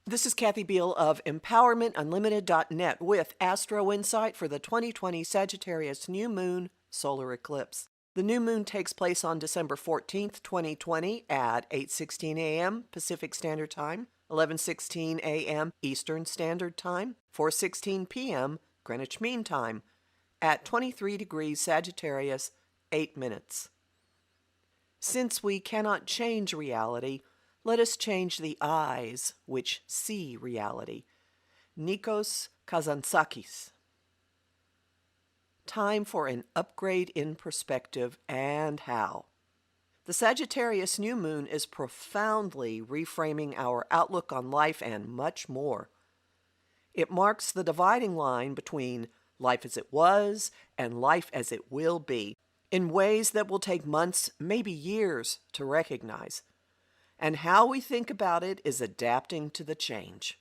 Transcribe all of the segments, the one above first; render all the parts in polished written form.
This is Kathy Biehl of EmpowermentUnlimited.net with Astro Insight for the 2020 Sagittarius New Moon Solar Eclipse. The new moon takes place on December 14th, 2020 at 8:16 a.m. Pacific Standard Time, 11:16 a.m. Eastern Standard Time, 4:16 p.m. Greenwich Mean Time at 23 degrees Sagittarius, 8 minutes. Since we cannot change reality, let us change the eyes which see reality. Nikos Kazantzakis. Time for an upgrade in perspective, and how. The Sagittarius new moon is profoundly reframing our outlook on life and much more. It marks the dividing line between life as it was and life as it will be, in ways that will take months, maybe years, to recognize. And how we think about it is adapting to the change.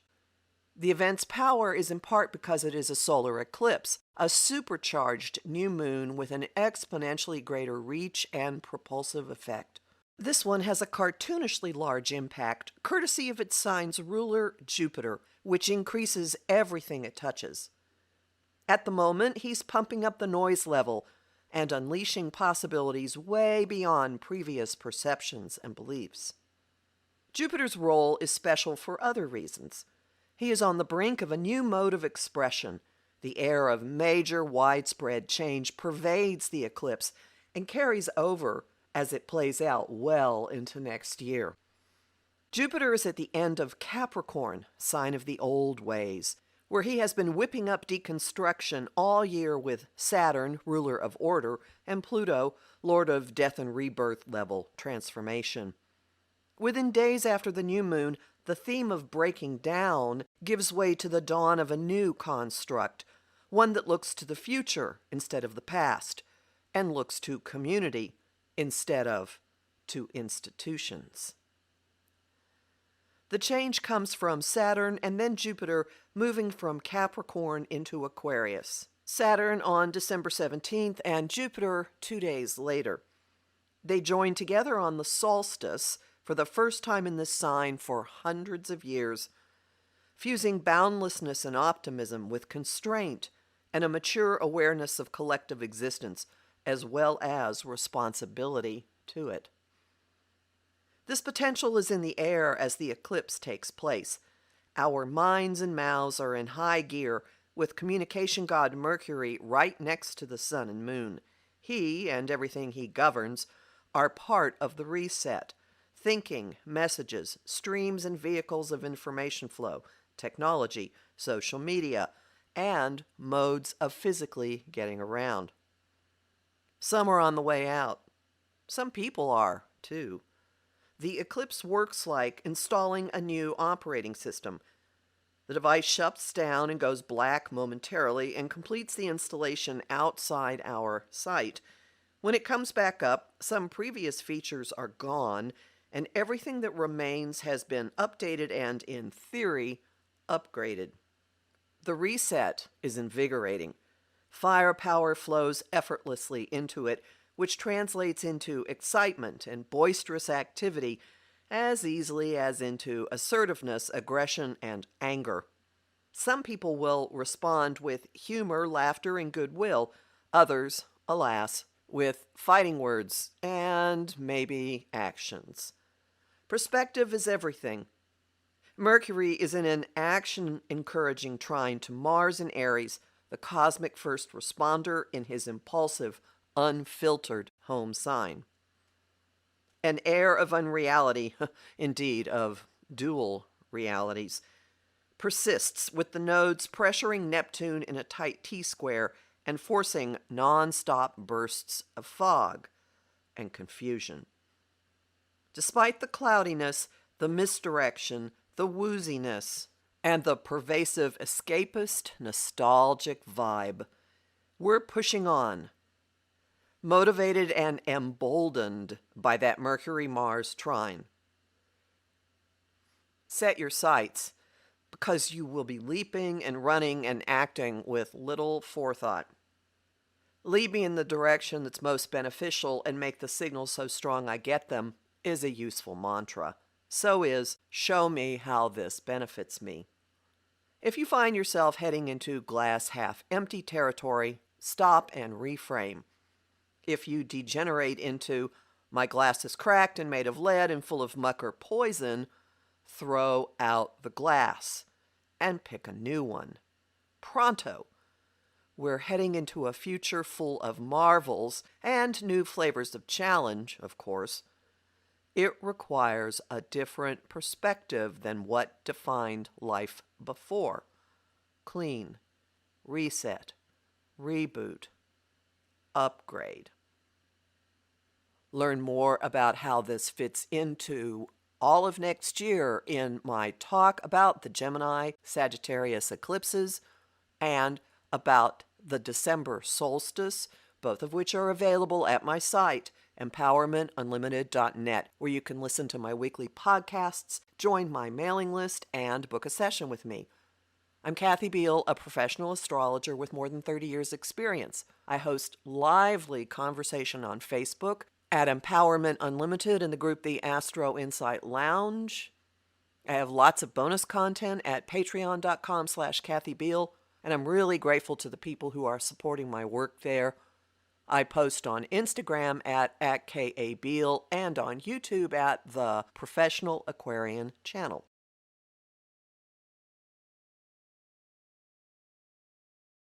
The event's power is in part because it is a solar eclipse, a supercharged new moon with an exponentially greater reach and propulsive effect. This one has a cartoonishly large impact, courtesy of its sign's ruler, Jupiter, which increases everything it touches. At the moment, he's pumping up the noise level and unleashing possibilities way beyond previous perceptions and beliefs. Jupiter's role is special for other reasons. He is on the brink of a new mode of expression. The air of major, widespread change pervades the eclipse and carries over as it plays out well into next year. Jupiter is at the end of Capricorn, sign of the old ways, where he has been whipping up deconstruction all year with Saturn, ruler of order, and Pluto, lord of death and rebirth level transformation. Within days after the new moon, the theme of breaking down gives way to the dawn of a new construct, one that looks to the future instead of the past, and looks to community instead of to institutions. The change comes from Saturn and then Jupiter moving from Capricorn into Aquarius. Saturn on December 17th and Jupiter 2 days later. They join together on the solstice for the first time in this sign for hundreds of years, fusing boundlessness and optimism with constraint and a mature awareness of collective existence, as well as responsibility to it. This potential is in the air as the eclipse takes place. Our minds and mouths are in high gear, with communication god Mercury right next to the sun and moon. He, and everything he governs, are part of the reset. Thinking, messages, streams and vehicles of information flow, technology, social media, and modes of physically getting around. Some are on the way out. Some people are, too. The eclipse works like installing a new operating system. The device shuts down and goes black momentarily and completes the installation outside our sight. When it comes back up, some previous features are gone, and everything that remains has been updated and, in theory, upgraded. The reset is invigorating. Firepower flows effortlessly into it, which translates into excitement and boisterous activity as easily as into assertiveness, aggression, and anger. Some people will respond with humor, laughter, and goodwill. Others, alas, with fighting words and maybe actions. Perspective is everything. Mercury is in an action-encouraging trine to Mars in Aries, the cosmic first responder in his impulsive, unfiltered home sign. An air of unreality, indeed of dual realities, persists with the nodes pressuring Neptune in a tight T-square and forcing non-stop bursts of fog and confusion. Despite the cloudiness, the misdirection, the wooziness, and the pervasive escapist, nostalgic vibe, we're pushing on, motivated and emboldened by that Mercury-Mars trine. Set your sights, because you will be leaping and running and acting with little forethought. Lead me in the direction that's most beneficial and make the signals so strong I get them is a useful mantra. So is show me how this benefits me. If you find yourself heading into glass half empty territory, stop and reframe. If you degenerate into my glass is cracked and made of lead and full of muck or poison, throw out the glass and pick a new one. Pronto! We're heading into a future full of marvels and new flavors of challenge, of course. It requires a different perspective than what defined life before. Clean, reset, reboot, upgrade. Learn more about how this fits into all of next year in my talk about the Gemini Sagittarius eclipses and about the December solstice, both of which are available at my site, empowermentunlimited.net, where you can listen to my weekly podcasts, join my mailing list, and book a session with me. I'm Kathy Biehl, a professional astrologer with more than 30 years' experience. I host lively conversation on Facebook at Empowerment Unlimited in the group The Astro Insight Lounge. I have lots of bonus content at patreon.com/Kathy Biehl, and I'm really grateful to the people who are supporting my work there. I post on Instagram at @KABiehl and on YouTube at the Professional Aquarian Channel.